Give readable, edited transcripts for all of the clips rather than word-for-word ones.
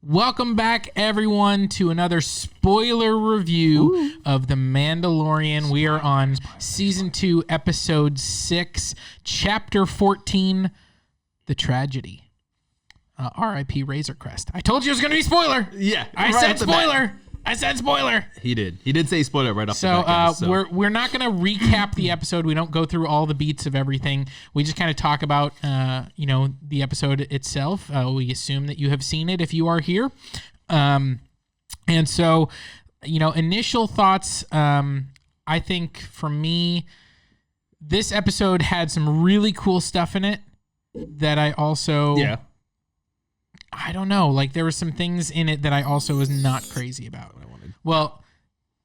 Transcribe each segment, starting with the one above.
Welcome back, everyone, to another spoiler review of The Mandalorian. We are on Season 2, Episode 6, Chapter 14, The Tragedy. R.I.P. Razor Crest. I told you it was going to be spoiler. Yeah. I said spoiler. I said spoiler. He did. He did say spoiler right off the bat, guys, so we're not going to recap the episode. We don't go through all the beats of everything. We just kind of talk about, the episode itself. We assume that you have seen it if you are here. And so, initial thoughts, I think for me, this episode had some really cool stuff in it that I also... Yeah. I don't know. Like, there were some things in it that I also was not crazy about. Well,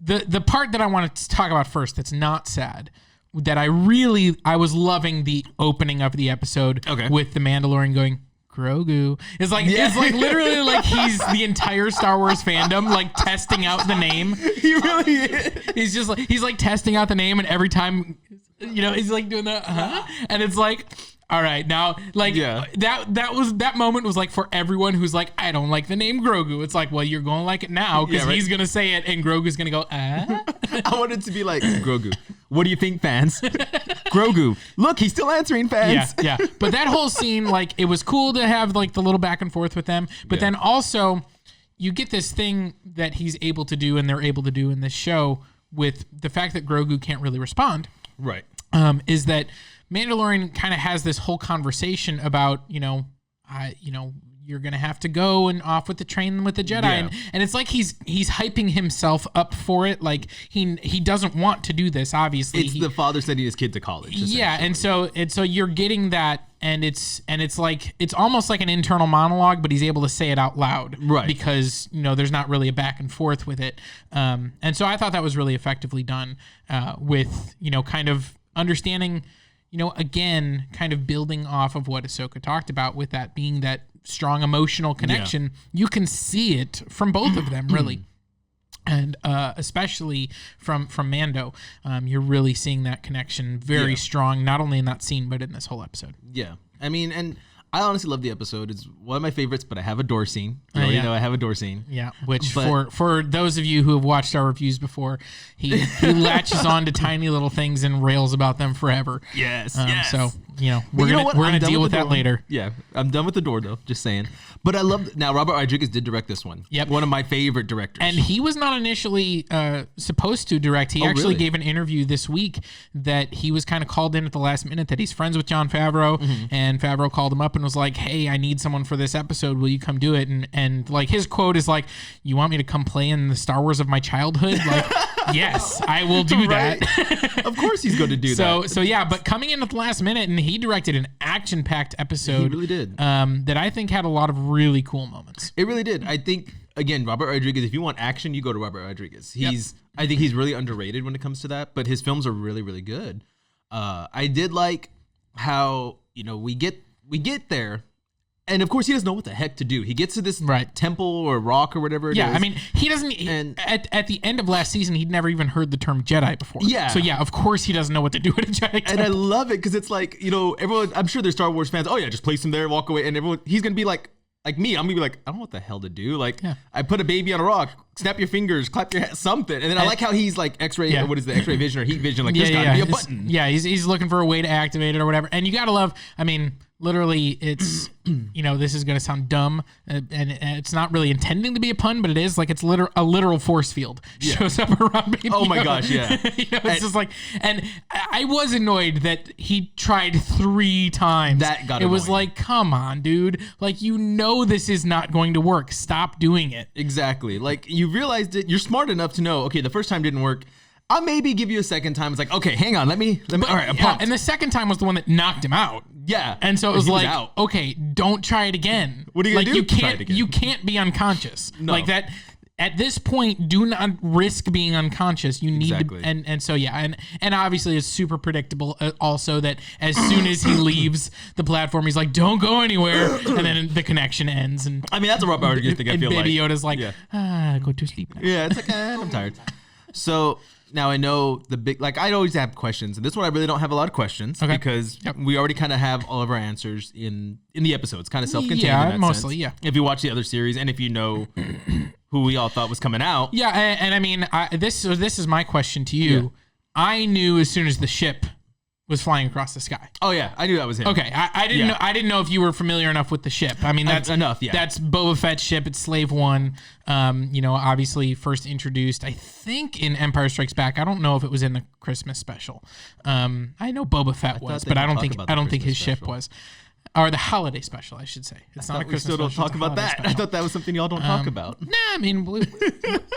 the part that I wanted to talk about first that's not sad, that I was loving the opening of the episode with the Mandalorian going, Grogu. It's like literally like he's the entire Star Wars fandom, like testing out the name. He really is. He's like testing out the name, and every time, he's like doing the, and it's like... All right, now, that moment was like for everyone who's like, I don't like the name Grogu. It's like, well, you're going to like it now because he's going to say it and Grogu's going to go, I want it to be like, Grogu, what do you think, fans? Grogu, look, he's still answering, fans. Yeah. But that whole scene, like, it was cool to have like the little back and forth with them. But then also, you get this thing that he's able to do and they're able to do in this show with the fact that Grogu can't really respond. Right. Is that Mandalorian kind of has this whole conversation about, you're going to have to go and off with the train with the Jedi. Yeah. And it's like he's hyping himself up for it. Like he doesn't want to do this, obviously. It's the father sending his kid to college. Yeah, and so you're getting that, and it's like it's almost like an internal monologue, but he's able to say it out loud. Right. Because, there's not really a back and forth with it. And so I thought that was really effectively done with, kind of understanding, again, kind of building off of what Ahsoka talked about with that being that strong emotional connection. Yeah. You can see it from both of them, really. And especially from Mando, you're really seeing that connection very strong, not only in that scene, but in this whole episode. Yeah. I mean, and I honestly love the episode. It's one of my favorites, but I have a door scene. You know I have a door scene. Yeah, which for those of you who have watched our reviews before, he latches on to tiny little things and rails about them forever. Yes. So, we're gonna deal with that later. Yeah, I'm done with the door, though, just saying. But I love... Now, Robert Rodriguez did direct this one. Yep. One of my favorite directors. And he was not initially supposed to direct. He actually gave an interview this week that he was kind of called in at the last minute, that he's friends with Jon Favreau, and Favreau called him up and was like, hey, I need someone for this episode. Will you come do it? And like his quote is like, you want me to come play in the Star Wars of my childhood? Like, yes, I will do that. Of course he's going to do that. So yeah, but coming in at the last minute, and he directed an action-packed episode. He really did. That I think had a lot of really cool moments. It really did. I think, again, Robert Rodriguez, if you want action, you go to Robert Rodriguez. I think he's really underrated when it comes to that, but his films are really, really good. I did like how, we get there, and of course he doesn't know what the heck to do. He gets to this temple or rock or whatever it is. Yeah, I mean, he doesn't... At the end of last season, he'd never even heard the term Jedi before. Yeah. So yeah, of course he doesn't know what to do at a Jedi temple. And I love it because it's like, everyone... I'm sure there's Star Wars fans. Oh yeah, just place him there, walk away, and everyone... He's going to be like me, I'm going to be like, I don't know what the hell to do. Like, I put a baby on a rock, snap your fingers, clap your hands, something. And then I like how he's like X-ray, or what is the X-ray vision or heat vision? Like, there's got to be a button. Yeah, he's looking for a way to activate it or whatever. And you got to love... I mean... Literally, it's, this is going to sound dumb, and it's not really intending to be a pun, but it is. Like, it's a literal force field shows up around Baby Yoda. Oh, my gosh, yeah. It's just like, and I was annoyed that he tried 3 times. That got It was like, come on, dude. Like, this is not going to work. Stop doing it. Exactly. Like, you realized it. You're smart enough to know, okay, the first time didn't work. I'll maybe give you a second time. It's like, okay, hang on, let me all right, I'm pumped. And the second time was the one that knocked him out. Yeah. And so it was like, okay, don't try it again. What are you going to do? Try it again. You can't be unconscious. No. Like that. At this point, do not risk being unconscious. You need to, and so yeah, and obviously it's super predictable. Also, that as soon as he leaves the platform, he's like, "Don't go anywhere," and then the connection ends. And I mean, that's a Robert Rodriguez thing. I feel Baby Yoda's like, go to sleep now. Yeah, it's like I'm tired. So Now I know the big, like I always have questions, and this one I really don't have a lot of questions because we already kind of have all of our answers in the episodes, kind of self-contained. Yeah, in that mostly. sense. Yeah. If you watch the other series, and if you know who we all thought was coming out. Yeah, and I mean, this is my question to you. Yeah. I knew as soon as the ship was flying across the sky. Oh yeah, I knew that was him. Okay, I didn't know. I didn't know if you were familiar enough with the ship. I mean, that's enough. Yeah, that's Boba Fett's ship. It's Slave One. Obviously first introduced, I think, in Empire Strikes Back. I don't know if it was in the Christmas special. I know Boba Fett was, but I don't think his ship was. Or the holiday special, I should say. It's not a Christmas special. We still don't talk about that. Special. I thought that was something y'all don't talk about. Nah, I mean,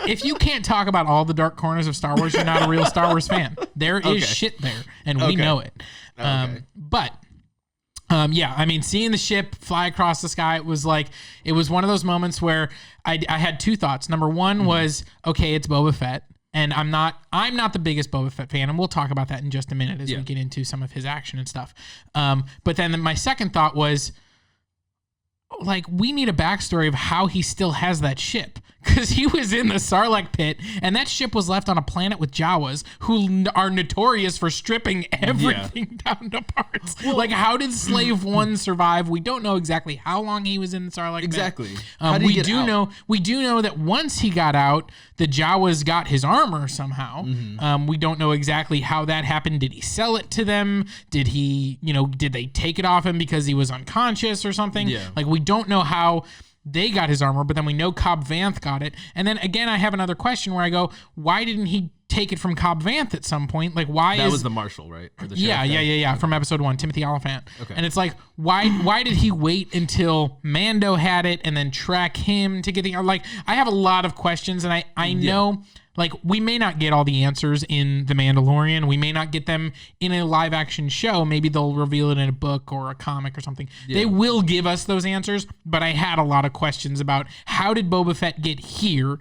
if you can't talk about all the dark corners of Star Wars, you're not a real Star Wars fan. There is shit there, and we know it. I mean, seeing the ship fly across the sky, it was one of those moments where I had two thoughts. Number one was, okay, it's Boba Fett. And I'm not the biggest Boba Fett fan, and we'll talk about that in just a minute as we get into some of his action and stuff. But then my second thought was, like, we need a backstory of how he still has that ship, because he was in the Sarlacc pit, and that ship was left on a planet with Jawas who are notorious for stripping everything down to parts. Well, like, how did Slave One survive? We don't know exactly how long he was in the Sarlacc pit. Exactly. We do know that once he got out, the Jawas got his armor somehow. We don't know exactly how that happened. Did he sell it to them? Did they take it off him because he was unconscious or something? Yeah. Like, we don't know how they got his armor, but then we know Cobb Vanth got it. And then again, I have another question where I go, why didn't he take it from Cobb Vanth at some point? Like, why that was the marshal, right? Or the yeah, from episode 1, Timothy Oliphant. Okay. And it's like, why did he wait until Mando had it and then track him to get the, like, I have a lot of questions, and I know, like, we may not get all the answers in The Mandalorian. We may not get them in a live action show. Maybe they'll reveal it in a book or a comic or something. Yeah. They will give us those answers, but I had a lot of questions about how did Boba Fett get here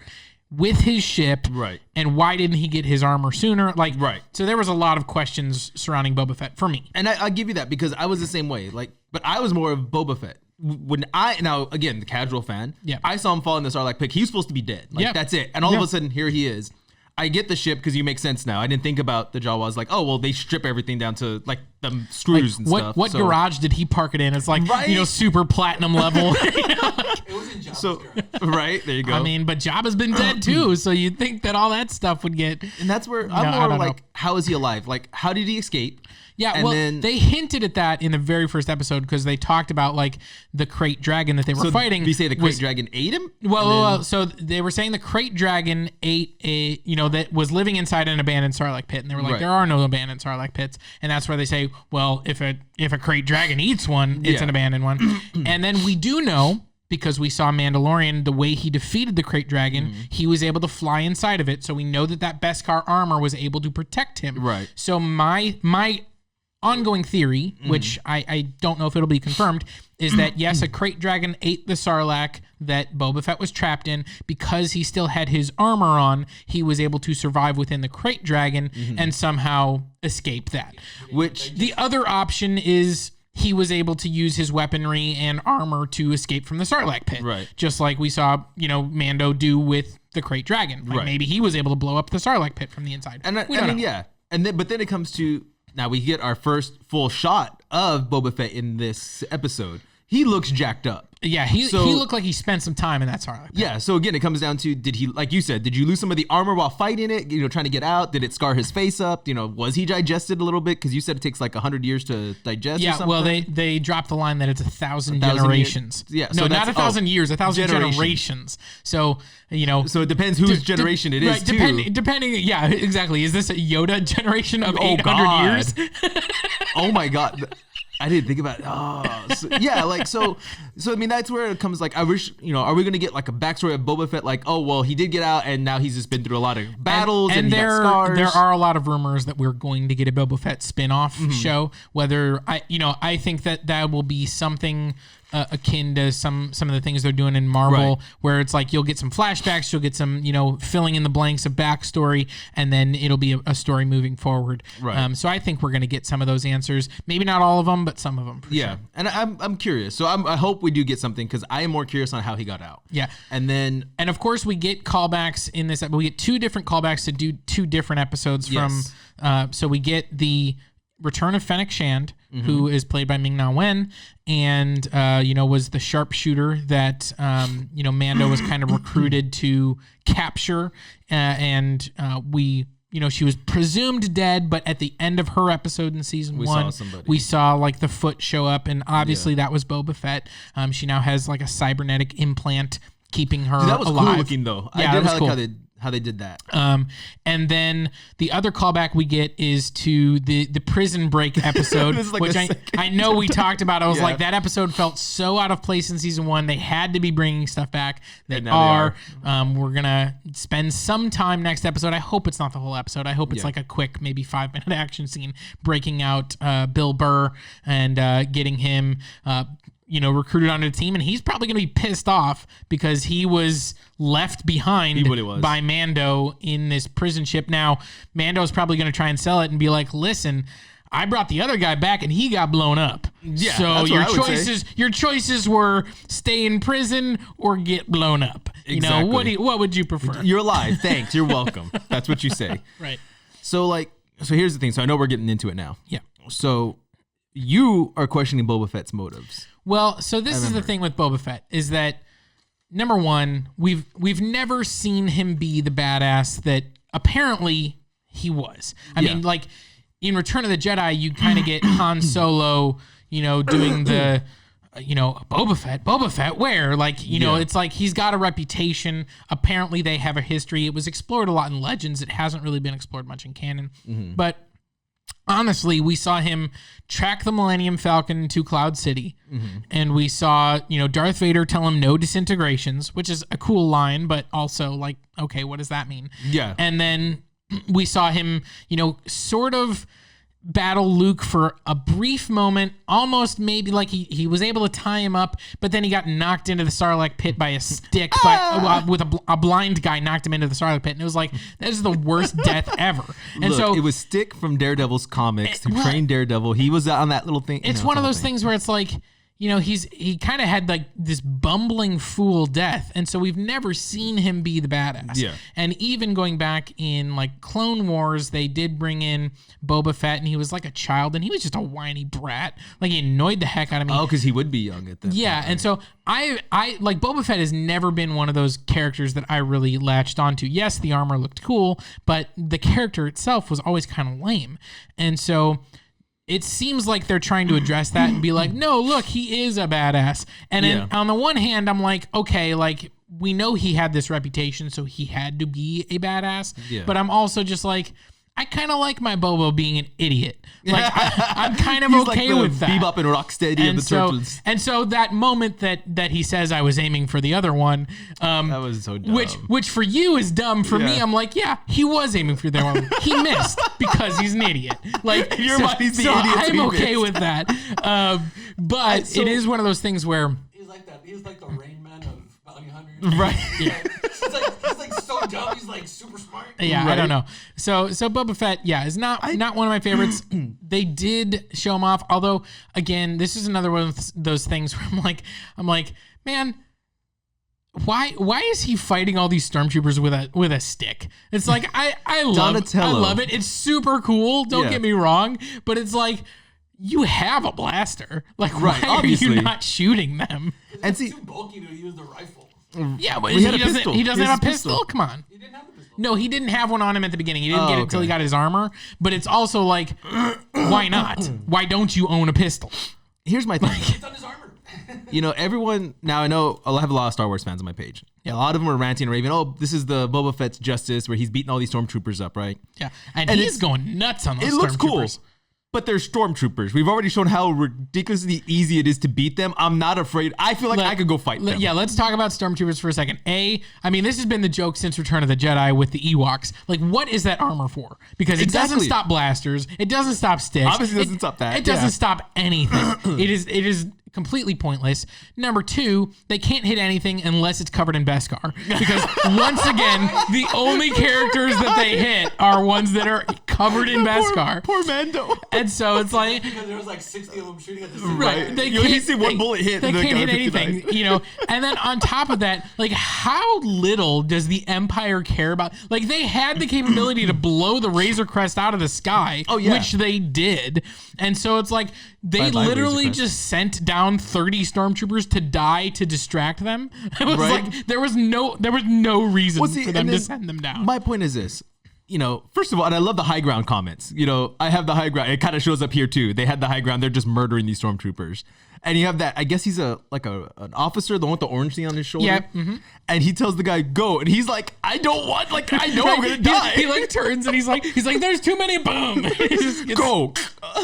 with his ship, right? And why didn't he get his armor sooner? Like, right. So there was a lot of questions surrounding Boba Fett for me. And I give you that because I was the same way. Like, but I was more of Boba Fett. Now again, the casual fan, I saw him fall in the Sarlacc pit. He's supposed to be dead. Like, that's it. And all of a sudden, here he is. I get the ship because you make sense now. I didn't think about the Jawas. Like, oh, well, they strip everything down to, like, the screws and stuff. What garage did he park it in? It's like, super platinum level. It was in Jabba's garage. Right, there you go. I mean, but Jabba's been dead too, so you'd think that all that stuff would get... And that's where I'm more like, how is he alive? Like, how did he escape? Yeah, and then they hinted at that in the very first episode because they talked about, like, the crate dragon that they were fighting. Did you say the crate dragon ate him? Well, so they were saying the crate dragon ate that was living inside an abandoned Sarlacc pit, and they were like, there are no abandoned Sarlacc pits, and that's where they say, well, if a crate dragon eats one, it's an abandoned one. And then we do know, because we saw Mandalorian, the way he defeated the crate dragon, he was able to fly inside of it, so we know that Beskar armor was able to protect him. Right. So my ongoing theory, which I don't know if it'll be confirmed, is that yes, a crate dragon ate the Sarlacc that Boba Fett was trapped in. Because he still had his armor on, he was able to survive within the crate dragon and somehow escape that. Which the other option is he was able to use his weaponry and armor to escape from the Sarlacc pit. Right. Just like we saw, Mando do with the crate dragon. Like, maybe he was able to blow up the Sarlacc pit from the inside. And but then it comes to, now we get our first full shot of Boba Fett in this episode. He looks jacked up. Yeah, he looked like he spent some time in that Sarlacc pit. Yeah, so again, it comes down to, did he, like you said, did you lose some of the armor while fighting it, trying to get out? Did it scar his face up? Was he digested a little bit? Because you said it takes like 100 years to digest or something? Well, they dropped the line that it's 1,000 generations. Yeah, so no, not 1,000 years, 1,000 generations. So, So it depends whose generation it is, too. Depending, yeah, exactly. Is this a Yoda generation of 800 years? Oh, my God. I didn't think about it. So I mean, that's where it comes, like, I wish, are we going to get like a backstory of Boba Fett? Like, oh, well, he did get out and now he's just been through a lot of battles and he got scars. There are a lot of rumors that we're going to get a Boba Fett spin-off show, whether I think that will be something akin to some of the things they're doing in Marvel, Right. where it's like you'll get some flashbacks, you'll get some filling in the blanks of backstory, and then it'll be a story moving forward. Right. So I think we're gonna get some of those answers. Maybe not all of them, but some of them. For sure. And I'm curious. So I hope we do get something because I am more curious on how he got out. Yeah. And of course we get callbacks in this. We get 2 different callbacks to do 2 different episodes from. So we get the return of Fennek Shand, who is played by Ming-Na Wen, and was the sharpshooter that Mando was kind of recruited to capture, and she was presumed dead, but at the end of her episode in season 1, we saw like the foot show up, and obviously that was Boba Fett. She now has like a cybernetic implant keeping her alive. That was cool looking though. Yeah, I did like cool. How they did that. And then the other callback we get is to the prison break episode, like which I know we talked about. I was like, that episode felt so out of place in season 1. They had to be bringing stuff back. They are. We're going to spend some time next episode. I hope it's not the whole episode. I hope it's like a quick, maybe 5-minute action scene breaking out Bill Burr and getting him recruited onto the team, and he's probably going to be pissed off because he was left behind by Mando in this prison ship. Now, Mando's probably going to try and sell it and be like, listen, I brought the other guy back and he got blown up. Yeah, so your choices were stay in prison or get blown up. Exactly. What would you prefer? You're alive. Thanks. You're welcome. That's what you say. Right. So here's the thing. So I know we're getting into it now. Yeah. So you are questioning Boba Fett's motives. Well, so this is the thing with Boba Fett is that number one, we've never seen him be the badass that apparently he was. I mean, like in Return of the Jedi, you kind of get Han Solo, doing the, Boba Fett, where? It's like he's got a reputation. Apparently they have a history. It was explored a lot in Legends. It hasn't really been explored much in canon. But honestly, we saw him track the Millennium Falcon to Cloud City, and we saw, Darth Vader tell him no disintegrations, which is a cool line, but also like, okay, what does that mean? Yeah. And then we saw him, sort of battle Luke for a brief moment, almost maybe like he was able to tie him up, but then he got knocked into the Sarlacc pit by a stick with a blind guy knocked him into the Sarlacc pit, and it was like, that is the worst death ever. And so it was Stick from Daredevil's comics who trained Daredevil. He was on that little thing. It's one of those things where it's like, he kind of had like this bumbling fool death. And so we've never seen him be the badass. Yeah. And even going back in like Clone Wars, they did bring in Boba Fett and he was like a child and he was just a whiny brat. Like he annoyed the heck out of me. Oh, because he would be young at that point. And so I like Boba Fett has never been one of those characters that I really latched onto. Yes, the armor looked cool, but the character itself was always kind of lame. And so it seems like they're trying to address that and be like, no, look, he is a badass. And then on the one hand, I'm like, okay, like we know he had this reputation, so he had to be a badass. Yeah. But I'm also just like, I kind of like my Bobo being an idiot. Like I'm kind of okay with that. Bebop and Rocksteady of the Turtles. And so that moment that he says I was aiming for the other one, that was so dumb. Which for you is dumb. For me, I'm like, yeah, he was aiming for the other one. He missed because he's an idiot. Like your body's the idiot. I'm okay with that. But it is one of those things where he's like that. He's like the Rain Man of Bounty Hunters. Right. Yeah. He's like so dumb. He's like super smart. Yeah, right? I don't know. So Boba Fett, is not one of my favorites. They did show him off, although again, this is another one of those things where I'm like, man, why is he fighting all these stormtroopers with a stick? It's like I love it. It's super cool. Don't get me wrong, but it's like you have a blaster. Like why are you not shooting them? And it's too bulky to use the rifle. Yeah, but he doesn't have a pistol. Come on. He didn't have a pistol. No, he didn't have one on him at the beginning. He didn't get it until he got his armor. But it's also like, why not? Why don't you own a pistol? Here's my thing. It's on his armor. Everyone, now I know I have a lot of Star Wars fans on my page. Yeah. A lot of them are ranting and raving, oh, this is the Boba Fett's Justice where he's beating all these stormtroopers up, right? Yeah. And he's going nuts on those stormtroopers. It looks cool. But they're stormtroopers. We've already shown how ridiculously easy it is to beat them. I'm not afraid. I feel like I could go fight them. Yeah, let's talk about stormtroopers for a second. I mean, this has been the joke since Return of the Jedi with the Ewoks. Like, what is that armor for? Because it doesn't stop blasters. It doesn't stop sticks. Obviously, it doesn't stop that. It doesn't stop anything. It is completely pointless. Number two, they can't hit anything unless it's covered in Beskar. Because once again, the only characters that they hit are ones that are covered in Beskar. Poor Mando. And so it's like, because there was like 60 of them shooting at the same right, time. they You only see one bullet hit. They and can't the hit guy anything, you know. And then on top of that, like, how little does the Empire care about? Like, they had the capability to blow the Razor Crest out of the sky, which they did. And so it's like they Bye-bye, literally Razor Crest. just sent down 30 stormtroopers to die to distract them. It was Right. like there was no reason See, for them and to then send them down. My point is this. You know, first of all, and I love the high ground comments. You know, I have the high ground. It kind of shows up here too. They had the high ground. They're just murdering these stormtroopers. And you have that. I guess he's an officer, the one with the orange thing on his shoulder. Yep, mhm. And he tells the guy go, and he's like, I don't want. Like, I know I'm gonna die. He like turns and he's like, there's too many. Boom. He just gets- Go.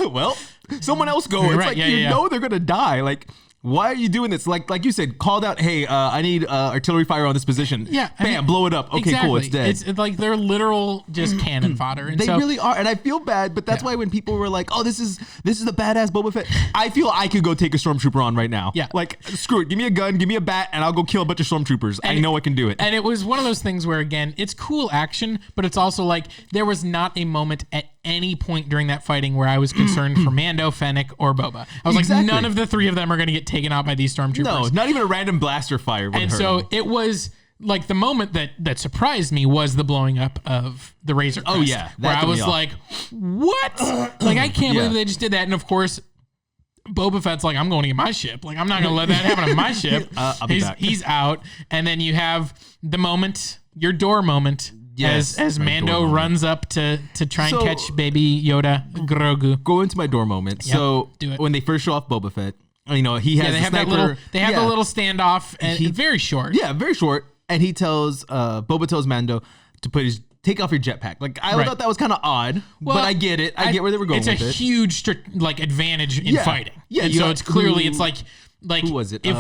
Well, someone else go. It's Right, like yeah, you yeah. know they're gonna die. Like. Why are you doing this? Like you said, called out. Hey, I need artillery fire on this position. Yeah, I bam, mean, blow it up. Okay, exactly. cool, it's dead. It's like they're literal just cannon fodder. And They so, really are, and I feel bad, but that's why when people were like, "Oh, this is the badass Boba Fett," I feel I could go take a stormtrooper on right now. Yeah. Like screw it, give me a gun, give me a bat, and I'll go kill a bunch of stormtroopers. I know I can do it. And it was one of those things where, again, it's cool action, but it's also like there was not a moment at any point during that fighting where I was concerned for Mando, Fennec, or Boba. I was Exactly. like, none of the three of them are going to get taken out by these stormtroopers. No, not even a random blaster fire. Would And hurt so them. it was like the moment that surprised me was the blowing up of the Razor Crest. Oh, yeah. That where I threw me was off. like, what? Like, I can't Yeah. believe they just did that. And of course, Boba Fett's like, I'm going to get my ship. Like, I'm not going to let that happen on my ship. I'll be back. He's out. And then you have the moment, your door moment, Yes, as my Mando door moment. runs up to try and So- catch baby Yoda, Grogu. Go into my door moment. So do it. when they first show off Boba Fett, you know he has Yeah, they the have that sniper. little. They have Yeah. the little standoff, and He- very short. Yeah, very short. And he tells Boba tells Mando to take off your jetpack. Like I Right. thought that was kind of odd, but I get it. I get where they were going It's with a it. huge advantage in Yeah. fighting. Yeah, And you so know, it's clearly who- it's like Who was it? If,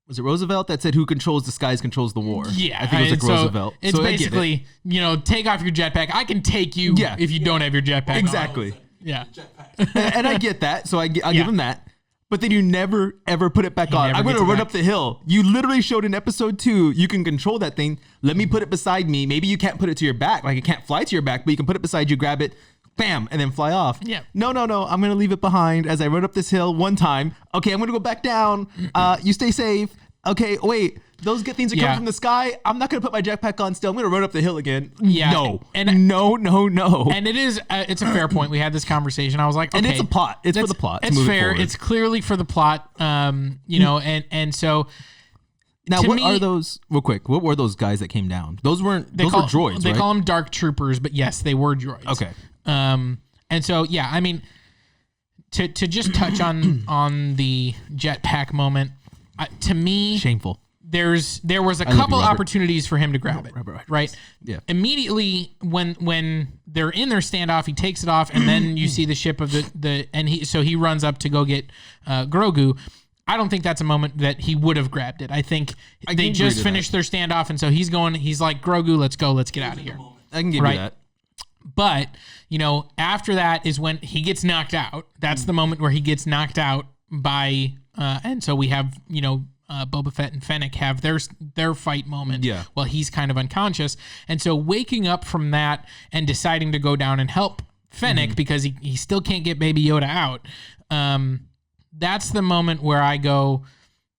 Was it Roosevelt that said who controls the skies controls the war? yeah, I think it was like so Roosevelt. It's So I get it. basically take off your jetpack. I can take you Yeah. if you don't have your jetpack. on. Exactly. Yeah. And I get that, so I'll Yeah. give him that. But then you never ever put it back on. never I'm gets gonna it run back. up the hill. You literally showed in episode 2 you can control that thing. Let me put it beside me. Maybe you can't put it to your back, like it can't fly to your back, but you can put it beside you, grab it, bam, and then fly off. Yeah. No. I'm gonna leave it behind as I run up this hill one time. Okay, I'm gonna go back down. You stay safe. Okay, wait. Those good things are coming Yeah. from the sky. I'm not gonna put my jetpack on still. I'm gonna run up the hill again. Yeah. No. And- no. And it is it's a fair point. We had this conversation. I was like, okay, And it's a plot. It's for the plot to It's move it fair. forward. It's clearly for the plot. And so Now, to what me- are those? Real quick, what were those guys that came down? Those weren't. Those were droids, They right? call them dark troopers, but yes, they were droids. Okay. And so yeah, I mean, to just touch on the jetpack moment, to me, Shameful. there was a love you, couple Robert. opportunities for him to grab it, Robert, right? Yeah. Immediately when they're in their standoff, he takes it off, and then you see the ship of he runs up to go get Grogu. I don't think that's a moment that he would have grabbed it. I think I they can just agree to finished their standoff, and so he's like, Grogu, let's go, let's get out of here. I can give Right. you that. But, after that is when he gets knocked out. That's the moment where he gets knocked out by, and so we have, Boba Fett and Fennec have their fight moment. Yeah. While he's kind of unconscious. And so waking up from that and deciding to go down and help Fennec because he still can't get Baby Yoda out. That's the moment where I go,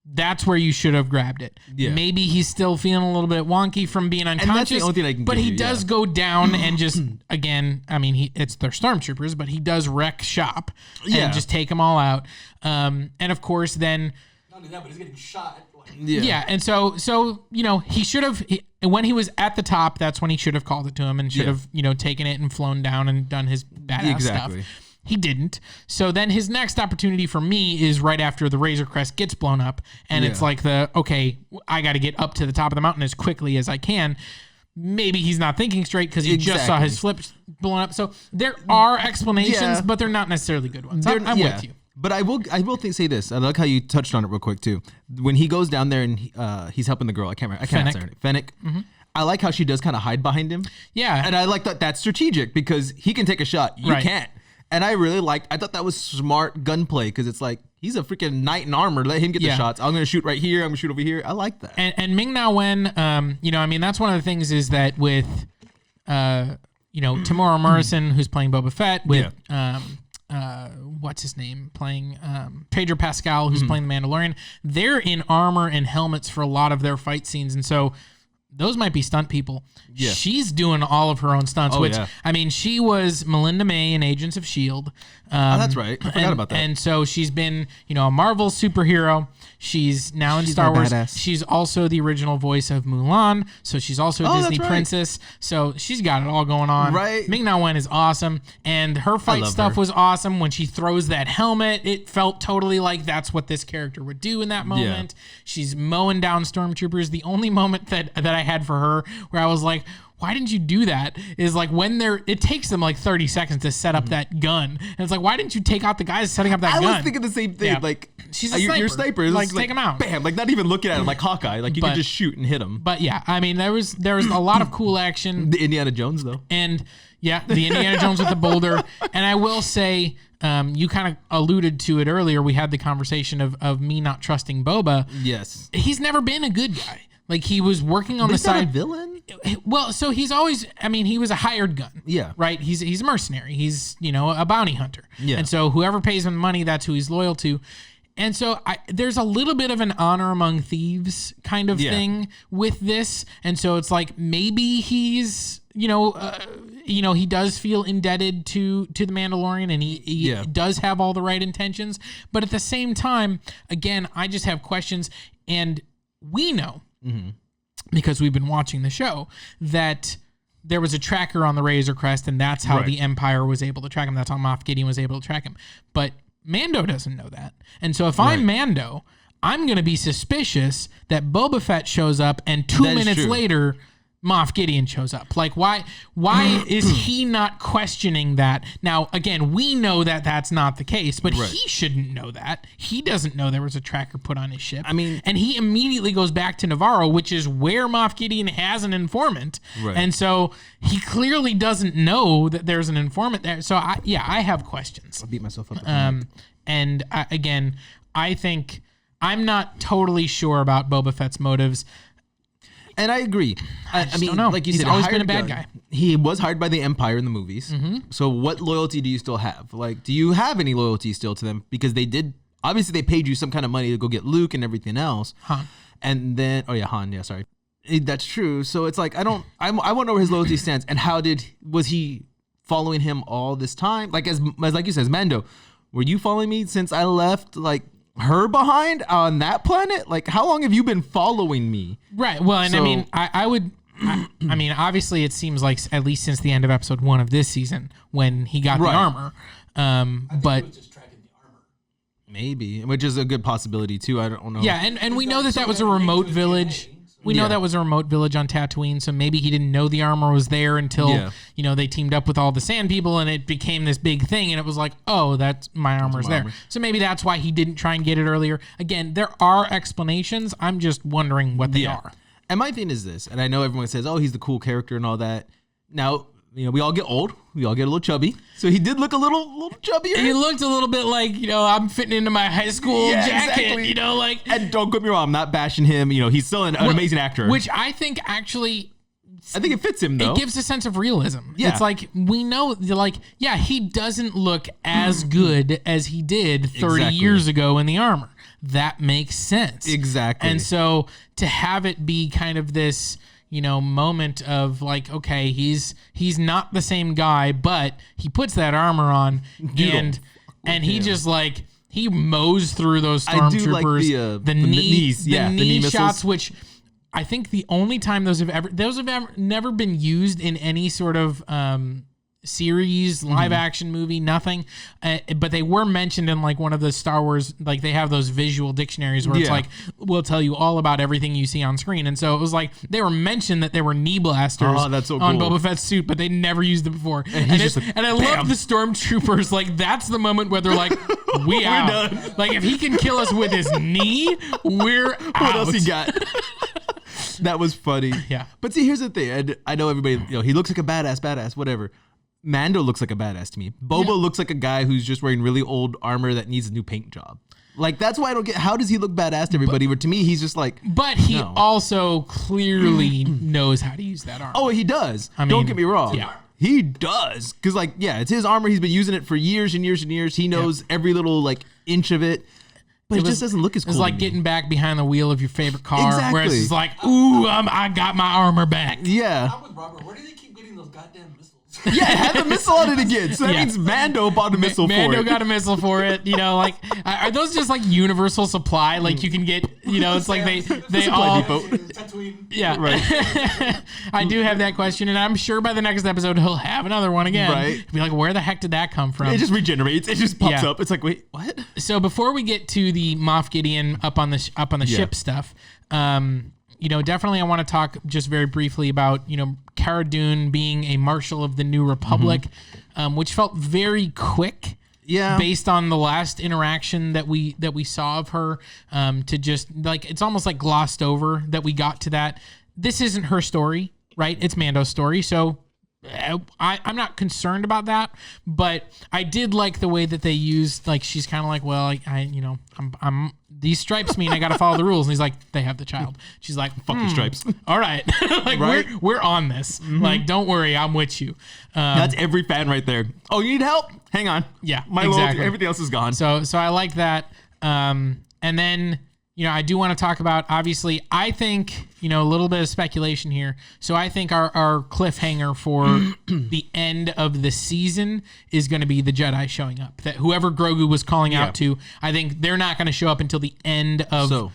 that's where you should have grabbed it. Yeah. Maybe he's still feeling a little bit wonky from being unconscious. only thing I can but give he you, does yeah. go down and just, again, I mean, it's their stormtroopers, but he does wreck shop Yeah. and just take them all out. And of course, then, Not only that, but he's getting shot. Like, yeah. And so he should have, when he was at the top, that's when he should have called it to him and should Yeah. have, taken it and flown down and done his badass Exactly. stuff. He didn't. So then his next opportunity for me is right after the Razor Crest gets blown up. And it's Yeah. like I got to get up to the top of the mountain as quickly as I can. Maybe he's not thinking straight because he just saw his flips blown up. So there are explanations, Yeah. but they're not necessarily good ones. They're- I'm yeah. with you. But I will say this. I like how you touched on it real quick too. When he goes down there and he's helping the girl, I can't remember. I can't say her name. Fennec. I like how she does kind of hide behind him. Yeah. And I like that that's strategic because he can take a shot. You Right. can't. And I thought that was smart gunplay because it's like, he's a freaking knight in armor. Let him get the shots. I'm going to shoot right here. I'm going to shoot over here. I like that. And Ming-Na Wen, that's one of the things is that with, Tamora Morrison, who's playing Boba Fett, with, what's his name, playing Pedro Pascal, who's playing the Mandalorian, they're in armor and helmets for a lot of their fight scenes. And so those might be stunt people. Yeah. She's doing all of her own stunts, she was Melinda May in Agents of S.H.I.E.L.D. That's right. I forgot about that. And so she's been, a Marvel superhero. She's now in Star Wars. Badass. She's also the original voice of Mulan. So she's also a Disney princess. So she's got it all going on. Right. Ming-Na Wen is awesome. And her fight stuff was awesome. When she throws that helmet, it felt totally like that's what this character would do in that moment. Yeah. She's mowing down Stormtroopers. The only moment that I had for her where I was like, why didn't you do that? Is like when it takes them like 30 seconds to set up that gun. And it's like, why didn't you take out the guys setting up that gun? I was thinking the same thing. Yeah. Like, she's a sniper. You're a sniper. Like, take him out. Bam. Like, not even looking at him like Hawkeye. Like, you can just shoot and hit him. But yeah, there was a lot of cool action. The Indiana Jones, though. And yeah, the Indiana Jones with the boulder. And I will say, you kind of alluded to it earlier. We had the conversation of me not trusting Boba. Yes. He's never been a good guy. Like, he was working on the side. He's not a villain? Well, so he's always, he was a hired gun. Yeah. Right? He's a mercenary. He's, a bounty hunter. Yeah. And so whoever pays him money, that's who he's loyal to. And so there's a little bit of an honor among thieves kind of thing with this. And so it's like, maybe he's, he does feel indebted to the Mandalorian, and he does have all the right intentions. But at the same time, again, I just have questions. And we know, because we've been watching the show, that there was a tracker on the Razor Crest, and that's how the Empire was able to track him. That's how Moff Gideon was able to track him. But Mando doesn't know that. And so if I'm Mando, I'm going to be suspicious that Boba Fett shows up and 2 minutes later, Moff Gideon shows up. Like, why is he not questioning that? Now, again, we know that that's not the case, but he shouldn't know that. He doesn't know there was a tracker put on his ship. And he immediately goes back to Navarro, which is where Moff Gideon has an informant. Right. And so he clearly doesn't know that there's an informant there. So I have questions. I'll beat myself up. I think I'm not totally sure about Boba Fett's motives. And I agree. I don't know. Like you He's said, always been a bad guy. He was hired by the Empire in the movies. So what loyalty do you still have? Like, do you have any loyalty still to them? Because obviously they paid you some kind of money to go get Luke and everything else. Han. And then, Han, yeah, sorry. That's true. So it's like, I want to know where his loyalty stands. And was he following him all this time? Like, as like you said, as Mando, were you following me since I left, like, her behind on that planet? Like, how long have you been following me? Right. Well, and obviously it seems like at least since the end of episode 1 of this season when he got the armor. But he was just tracking the armor. Maybe, which is a good possibility too. I don't know. Yeah, and we know that was a remote village. We know that was a remote village on Tatooine, so maybe he didn't know the armor was there until, they teamed up with all the sand people and it became this big thing, and it was like, oh, that's my armor's there. So maybe that's why he didn't try and get it earlier. Again, there are explanations. I'm just wondering what they are. And my thing is this, and I know everyone says, oh, he's the cool character and all that. Now, we all get old. We all get a little chubby. So he did look a little chubbier. He looked a little bit like, I'm fitting into my high school jacket, exactly. And don't get me wrong, I'm not bashing him. He's still an amazing actor. Which I think actually... I think it fits him, though. It gives a sense of realism. Yeah. It's like, we know, he doesn't look as good as he did 30 years ago in the armor. That makes sense. Exactly. And so to have it be kind of this... moment of like, okay, he's not the same guy, but he puts that armor on and he just like, he mows through those stormtroopers. I do like the knee shots, which I think the only time those have never been used in any sort of series, live action movie, nothing. But they were mentioned in like one of the Star Wars, like they have those visual dictionaries where it's like, we'll tell you all about everything you see on screen. And so it was like, they were mentioned that there were knee blasters on Boba Fett's suit, but they never used it before. And I love the stormtroopers. Like, that's the moment where they're like, we're out. Done. Like, if he can kill us with his knee, we're out. What else he got? That was funny. Yeah. But see, here's the thing. I know everybody, he looks like a badass, whatever. Mando looks like a badass to me. Boba looks like a guy who's just wearing really old armor that needs a new paint job. Like, that's why I don't get, how does he look badass to everybody? But to me, he's just like, but he also clearly knows how to use that armor. oh, he does. I mean, don't get me wrong. yeah. He does. Because, like, yeah, it's his armor. He's been using it for years and years and years. He knows every little, like, inch of it. But it just doesn't look as cool. It's like getting back behind the wheel of your favorite car. Exactly. Where it's just like, ooh, I got my armor back. Yeah. I'm with Robert. Where do they keep getting those goddamn missiles? Yeah, it had the missile on it again. So that means Mando bought a missile for it. Mando got a missile for it. You know, like, are those just like universal supply? Like you can get, you know, it's like they all. Yeah, right. I do have that question, and I'm sure by the next episode he'll have another one again. Right. Be like, where the heck did that come from? It just regenerates. It just pops up. It's like, wait, what? So before we get to the Moff Gideon up on the ship stuff, you know, definitely I want to talk just very briefly about, you know, Cara Dune being a Marshal of the New Republic, which felt very quick. Yeah. Based on the last interaction that we saw of her, to just like, it's almost like glossed over that we got to that. This isn't her story, right? It's Mando's story. So I'm not concerned about that, but I did like the way that they used, like, she's kind of like, well, I'm these stripes mean I got to follow the rules. And he's like, they have the child. She's like, fuck the stripes. All right. Like, right? we're on this. Like, don't worry. I'm with you. That's every fan right there. Oh, you need help? Hang on. Yeah, exactly. Everything else is gone. So I like that. And then, you know, I do want to talk about, obviously, I think, you know, a little bit of speculation here. So I think our cliffhanger for the end of the season is going to be the Jedi showing up. That whoever Grogu was calling out to, I think they're not going to show up until the end of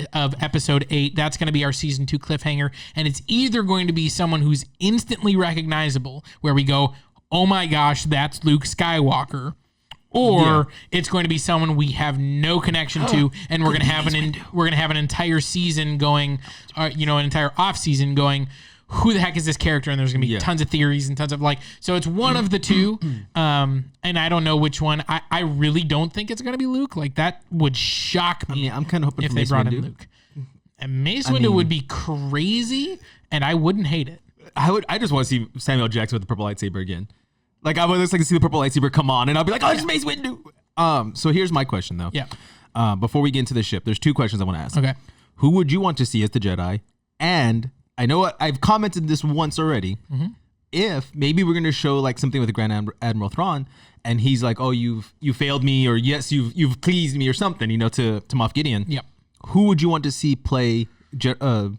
episode 8. That's going to be our season 2 cliffhanger. And it's either going to be someone who's instantly recognizable, where we go, oh my gosh, that's Luke Skywalker. Or it's going to be someone we have no connection to, and we're going to have an entire season going, you know, an entire off season going. Who the heck is this character? And there's going to be tons of theories and tons of like. So it's one of the two, and I don't know which one. I really don't think it's going to be Luke. Like, that would shock me. I'm kind of hoping if they brought in Luke. And Mace Windu would be crazy, and I wouldn't hate it. I just want to see Samuel Jackson with the purple lightsaber again. Like, I would just like to see the purple lightsaber come on, and I'll be like, oh, it's Mace Windu. So here's my question, though. Yeah. Before we get into the ship, there's 2 questions I want to ask. Okay. Who would you want to see as the Jedi? And I know I've commented this once already. If maybe we're going to show like something with the Grand Admiral Thrawn, and he's like, oh, you failed me, or yes, you've pleased me, or something, you know, to Moff Gideon. Yep. Who would you want to see play the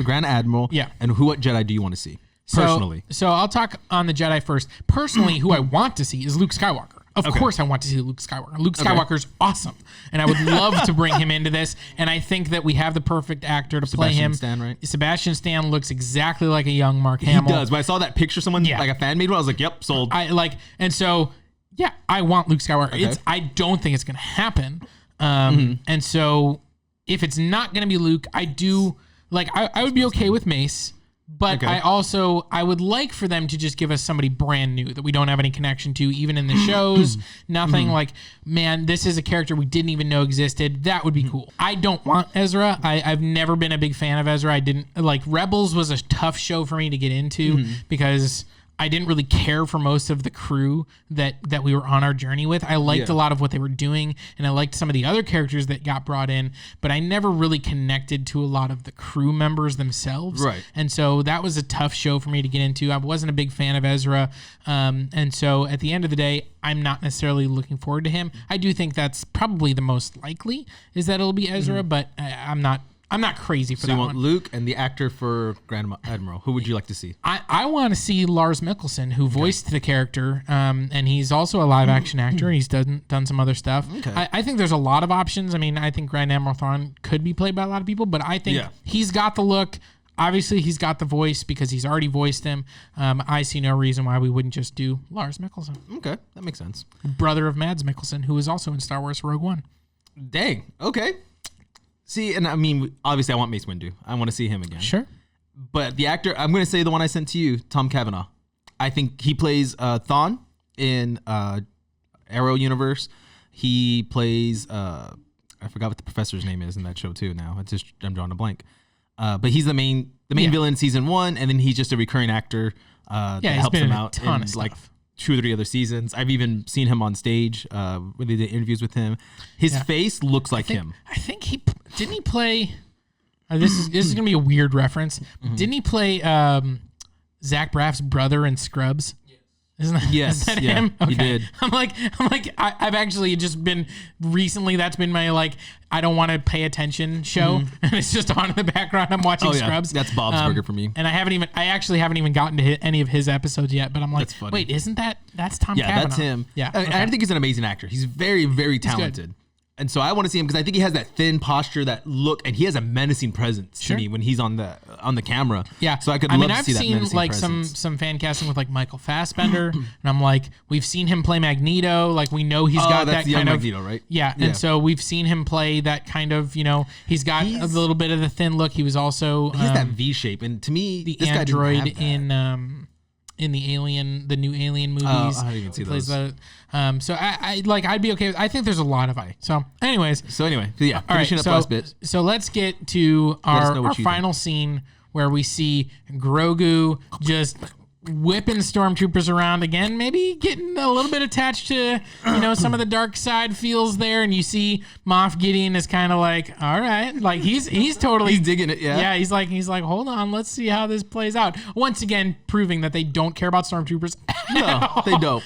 Grand Admiral? Yeah. And what Jedi do you want to see? Personally. So I'll talk on the Jedi first. Personally, who I want to see is Luke Skywalker. Of course I want to see Luke Skywalker. Luke Skywalker's awesome. And I would love to bring him into this. And I think that we have the perfect actor to play him. Sebastian Stan, right? Sebastian Stan looks exactly like a young Mark Hamill. He does. When I saw that picture, someone, like a fan made one, I was like, yep, sold. I want Luke Skywalker. Okay. I don't think it's going to happen. And so if it's not going to be Luke, I do, like, I would be okay with Mace. But I would like for them to just give us somebody brand new that we don't have any connection to, even in the shows. Nothing like, man, this is a character we didn't even know existed. That would be cool. I don't want Ezra. I've never been a big fan of Ezra. I didn't like Rebels was a tough show for me to get into because I didn't really care for most of the crew that we were on our journey with. I liked a lot of what they were doing, and I liked some of the other characters that got brought in, but I never really connected to a lot of the crew members themselves. Right. And so that was a tough show for me to get into. I wasn't a big fan of Ezra. And so at the end of the day, I'm not necessarily looking forward to him. I do think that's probably the most likely is that it'll be Ezra, but I'm not crazy for that one. So you want Luke and the actor for Grand Admiral. Who would you like to see? I want to see Lars Mikkelsen, who voiced the character, and he's also a live action actor. He's done some other stuff. Okay. I think there's a lot of options. I mean, I think Grand Admiral Thrawn could be played by a lot of people, but I think he's got the look. Obviously, he's got the voice because he's already voiced him. I see no reason why we wouldn't just do Lars Mikkelsen. Okay, that makes sense. Brother of Mads Mikkelsen, who was also in Star Wars Rogue One. Dang. Okay. See, and I mean, obviously, I want Mace Windu. I want to see him again. Sure. But the actor, I'm going to say the one I sent to you, Tom Cavanaugh. I think he plays Thawne in Arrow universe. He plays, I forgot what the professor's name is in that show too. Now I'm drawing a blank. But he's the main villain in season 1, and then he's just a recurring actor that he's helps been him in a out ton in of like stuff. 2 or 3 other seasons. I've even seen him on stage when they did interviews with him. His face looks like him. I think he didn't he play. This is gonna be a weird reference. Didn't he play Zach Braff's brother in Scrubs? Isn't that, is that him? Okay. He did. I'm like, I've actually just been recently. That's been my like, I don't want to pay attention show, and it's just on in the background. I'm watching Scrubs. That's Bob's Burger for me. And I actually haven't even gotten to any of his episodes yet. But I'm like, wait, isn't that's Tom? Yeah, Cavanaugh? that's him. Yeah, I think he's an amazing actor. He's very, very talented. And so I want to see him because I think he has that thin posture, that look, and he has a menacing presence to me when he's on the camera. Yeah. So I could love to I've see that seen menacing like presence. some fan casting with like Michael Fassbender, and I'm like, we've seen him play Magneto. Like we know he's got that's that the kind of Magneto, right? Yeah, and so we've seen him play that kind of, he's got a little bit of the thin look. He was also He has that V shape, and to me, the this android guy didn't have that. in the new Alien movies. I didn't even see plays those. So I'd be okay. I think there's a lot of So anyways, So anyway, yeah, all right. finishing up last bit. So let's get to us know our what you final scene where we see Grogu just whipping stormtroopers around again, maybe getting a little bit attached to some of the dark side feels there, and you see Moff Gideon is kind of like, all right, like he's totally digging it. Yeah, he's like hold on, let's see how this plays out. Once again, proving that they don't care about stormtroopers. No, they don't.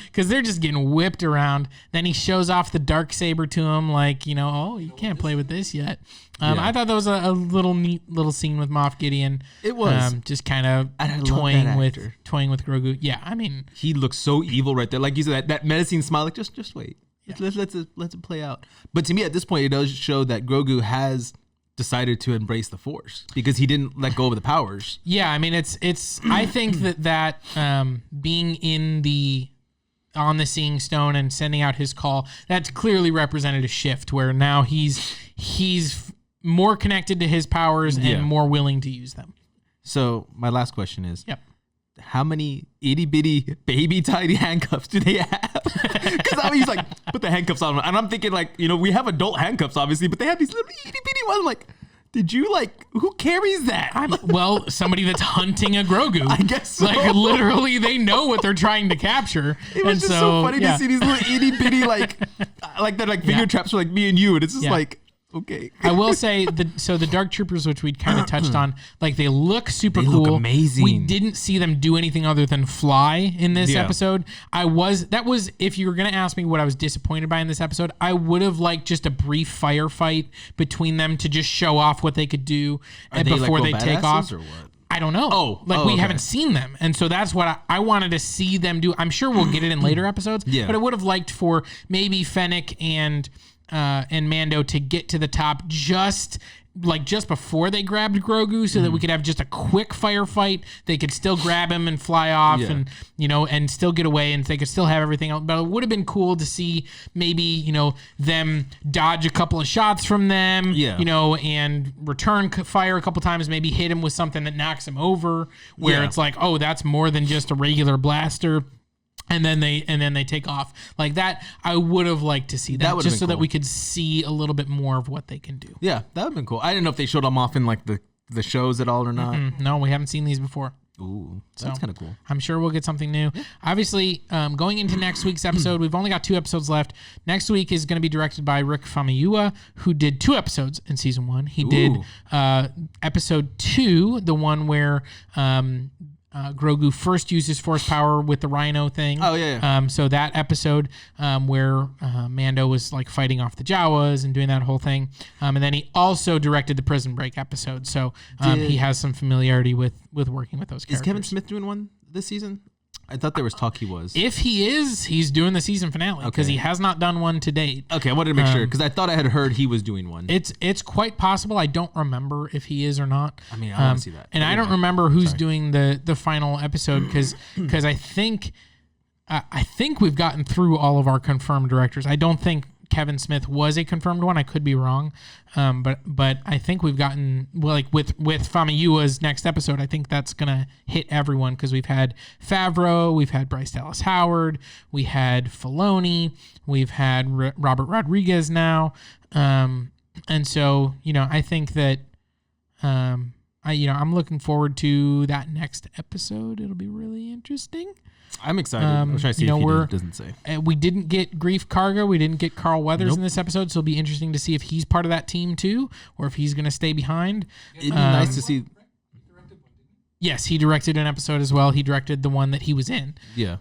Because they're just getting whipped around. Then he shows off the dark saber to him, like, oh, you can't play with this yet. I thought that was a little neat little scene with Moff Gideon. It was just kind of toying with Grogu. Yeah, I mean, he looks so evil right there. Like you said, that menacing smile. Like just wait. Yeah. Let's it play out. But to me, at this point, it does show that Grogu has decided to embrace the Force because he didn't let go of the powers. Yeah, I mean, it's. I think that being on the Seeing Stone and sending out his call, that's clearly represented a shift where now he's more connected to his powers and more willing to use them. So my last question is, how many itty bitty baby tiny handcuffs do they have? Because I mean, he's like, put the handcuffs on, and I'm thinking like, we have adult handcuffs obviously, but they have these little itty bitty ones. I'm like, did you who carries that? Well, somebody that's hunting a Grogu. I guess so. Like literally, they know what they're trying to capture. It was just so funny to see these little itty bitty they're finger traps for me and you, and it's just like. Okay. I will say the Dark Troopers, which we'd kind of touched on, they look super cool. They look amazing. We didn't see them do anything other than fly in this episode. If you were gonna ask me what I was disappointed by in this episode, I would have liked just a brief firefight between them to just show off what they could do before they take off. Or what? I don't know. We haven't seen them. And so that's what I wanted to see them do. I'm sure we'll get it in later episodes. Yeah. But I would have liked for maybe Fennec and Mando to get to the top just before they grabbed Grogu so that we could have just a quick firefight. They could still grab him and fly off and still get away, and they could still have everything else. But it would have been cool to see maybe, them dodge a couple of shots from them, and return fire a couple times, maybe hit him with something that knocks him over where it's like, oh, that's more than just a regular blaster. And then they take off like that. I would have liked to see that just so that we could see a little bit more of what they can do. Yeah, that would have been cool. I didn't know if they showed them off in the shows at all or not. Mm-hmm. No, we haven't seen these before. Ooh, that's kind of cool. I'm sure we'll get something new. Yeah. Obviously, going into next week's episode, we've only got 2 episodes left. Next week is going to be directed by Rick Famuyiwa, who did 2 episodes in season 1. He did episode 2, the one where Grogu first uses force power with the Rhino thing. Oh yeah. So that episode where Mando was fighting off the Jawas and doing that whole thing, and then he also directed the Prison Break episode. So he has some familiarity with working with those characters. Is Kevin Smith doing one this season? I thought there was talk he was. If he is, he's doing the season finale because he has not done one to date. Okay, I wanted to make sure because I thought I had heard he was doing one. It's quite possible. I don't remember if he is or not. I mean, I want to see that. And I don't remember who's doing the final episode because I think we've gotten through all of our confirmed directors. I don't think Kevin Smith was a confirmed one. I could be wrong, but I think we've gotten with Famuyiwa's next episode. I think that's gonna hit everyone because we've had Favreau, we've had Bryce Dallas Howard, we had Filoni, we've had Robert Rodriguez now, and so I think that I'm looking forward to that next episode. It'll be really interesting. I'm excited. I'm trying to see if he doesn't say. We didn't get Grief Karga. We didn't get Carl Weathers in this episode, so it'll be interesting to see if he's part of that team too, or if he's going to stay behind. It'd be nice to see. Yes, he directed an episode as well. He directed the one that he was in. Yeah.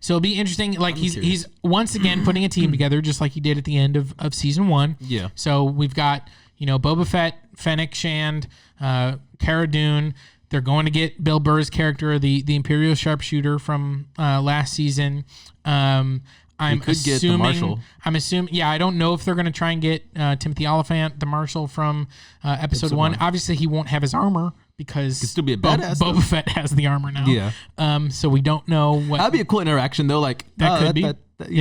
So it'll be interesting. Like he's once again putting a team together, just like he did at the end of season 1. Yeah. So we've got Boba Fett, Fennek Shand, Cara Dune. They're going to get Bill Burr's character, the Imperial sharpshooter from last season. I'm assuming get the Marshal. I'm assuming. Yeah, I don't know if they're going to try and get Timothy Oliphant, the Marshal from episode 1. Obviously, he won't have his armor because could still be a badass. Boba Fett has the armor now. Yeah. So we don't know what. That'd be a cool interaction though. Like that could be.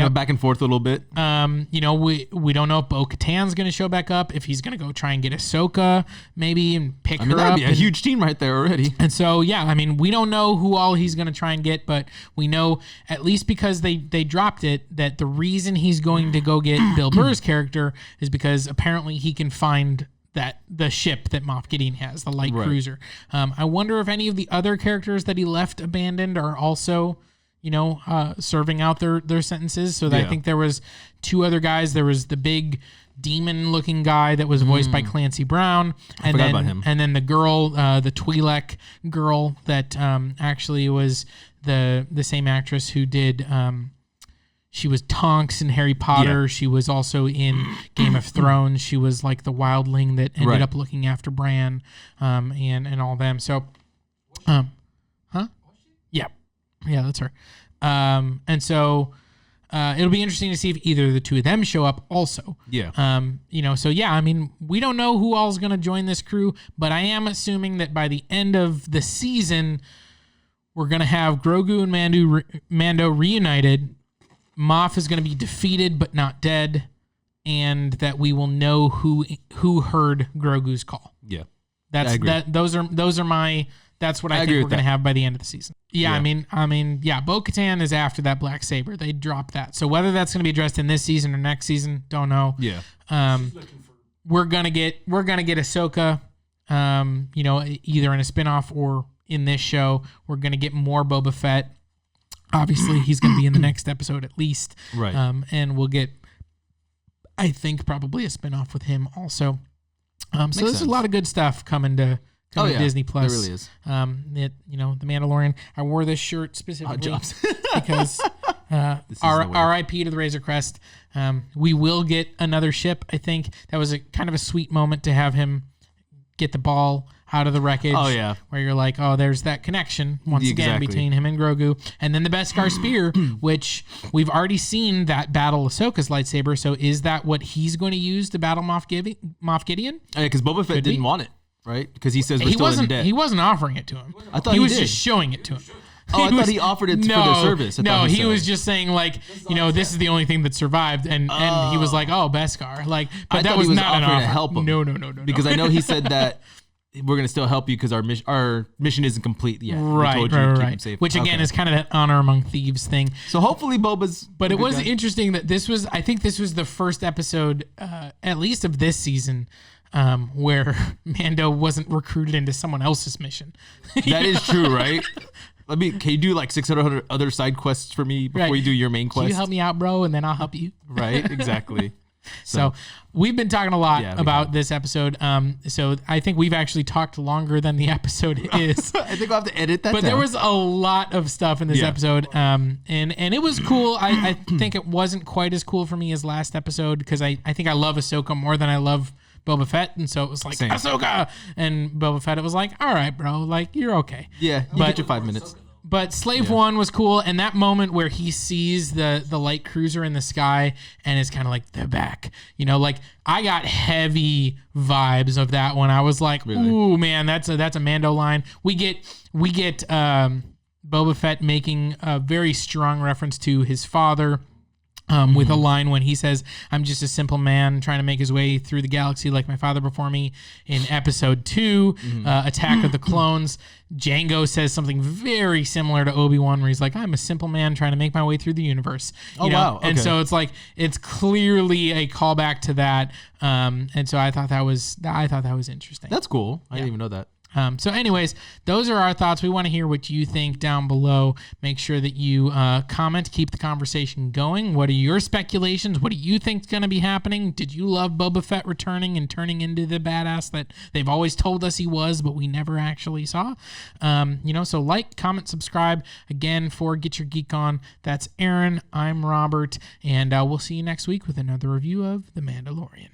Back and forth a little bit. We don't know if Bo-Katan's going to show back up, if he's going to go try and get Ahsoka maybe and pick her up. That'd be a huge team right there already. And so, we don't know who all he's going to try and get, but we know, at least because they dropped it, that the reason he's going to go get Bill Burr's character is because apparently he can find the ship that Moff Gideon has, the light cruiser. I wonder if any of the other characters that he left abandoned are also serving out their sentences. So I think there was 2 other guys. There was the big demon-looking guy that was voiced by Clancy Brown, I forgot about him. And then the girl, the Twi'lek girl that actually was the same actress who did. She was Tonks in Harry Potter. Yeah. She was also in Game of Thrones. She was like the wildling that ended up looking after Bran, and all them. So, Yeah, that's her. And so it'll be interesting to see if either of the 2 of them show up also. Yeah. We don't know who all is going to join this crew, but I am assuming that by the end of the season, we're going to have Grogu and Mando reunited. Moff is going to be defeated but not dead, and that we will know who heard Grogu's call. Yeah. Those are my. That's what I think we're going to have by the end of the season. Yeah. Bo-Katan is after that black saber. They dropped that. So whether that's going to be addressed in this season or next season, don't know. Yeah. We're gonna get Ahsoka, either in a spinoff or in this show. We're gonna get more Boba Fett. Obviously, he's gonna be in the next episode at least. Right. And we'll get, I think, probably a spinoff with him also. So there's a lot of good stuff coming to Disney Plus. It really is. The Mandalorian. I wore this shirt specifically because R.I.P. to the Razor Crest. We will get another ship. I think that was a kind of a sweet moment to have him get the ball out of the wreckage. Oh yeah, where you're like, oh, there's that connection once again between him and Grogu, and then the Beskar spear, which we've already seen that battle Ahsoka's lightsaber. So is that what he's going to use to battle Moff Gideon? Yeah, because Boba Fett didn't want it. Right? Because he says we're still in debt. He wasn't offering it to him. I thought he was just showing it to him. I thought he offered it for their service. He was just saying this is the only thing that survived, and he was like, oh, Beskar, but that was not an offer. To help him. No. Because I know he said that we're going to still help you because our mission isn't complete yet. Right. Which again is kind of that honor among thieves thing. So hopefully Boba's. But it was interesting that I think this was the first episode, at least of this season, where Mando wasn't recruited into someone else's mission. That is true, right? Can you do 600 other side quests for me before you do your main quest? Can you help me out, bro? And then I'll help you. Right, exactly. So we've been talking a lot about this episode. So I think we've actually talked longer than the episode is. I think I'll have to edit that. But there was a lot of stuff in this episode. And it was cool. I think it wasn't quite as cool for me as last episode because I think I love Ahsoka more than I love Boba Fett, and so it was like Same. Ahsoka, and Boba Fett. It was like, all right, bro, you're okay. Yeah, you get your 5 minutes. But Slave One was cool, and that moment where he sees the light cruiser in the sky, and it's kind of like they're back. I got heavy vibes of that one. I was like, really? Ooh, man, that's a Mando line. We get Boba Fett making a very strong reference to his father. With a line when he says, I'm just a simple man trying to make his way through the galaxy like my father before me. In episode 2, Attack of the Clones, Django says something very similar to Obi-Wan where he's like, I'm a simple man trying to make my way through the universe. Wow. Okay. And so it's clearly a callback to that. And so I thought that was interesting. That's cool. I didn't even know that. So anyways, those are our thoughts. We want to hear what you think down below. Make sure that you comment, keep the conversation going. What are your speculations? What do you think is going to be happening? Did you love Boba Fett returning and turning into the badass that they've always told us he was, but we never actually saw? So like, comment, subscribe. Again, for Get Your Geek On, that's Aaron, I'm Robert, and we'll see you next week with another review of The Mandalorian.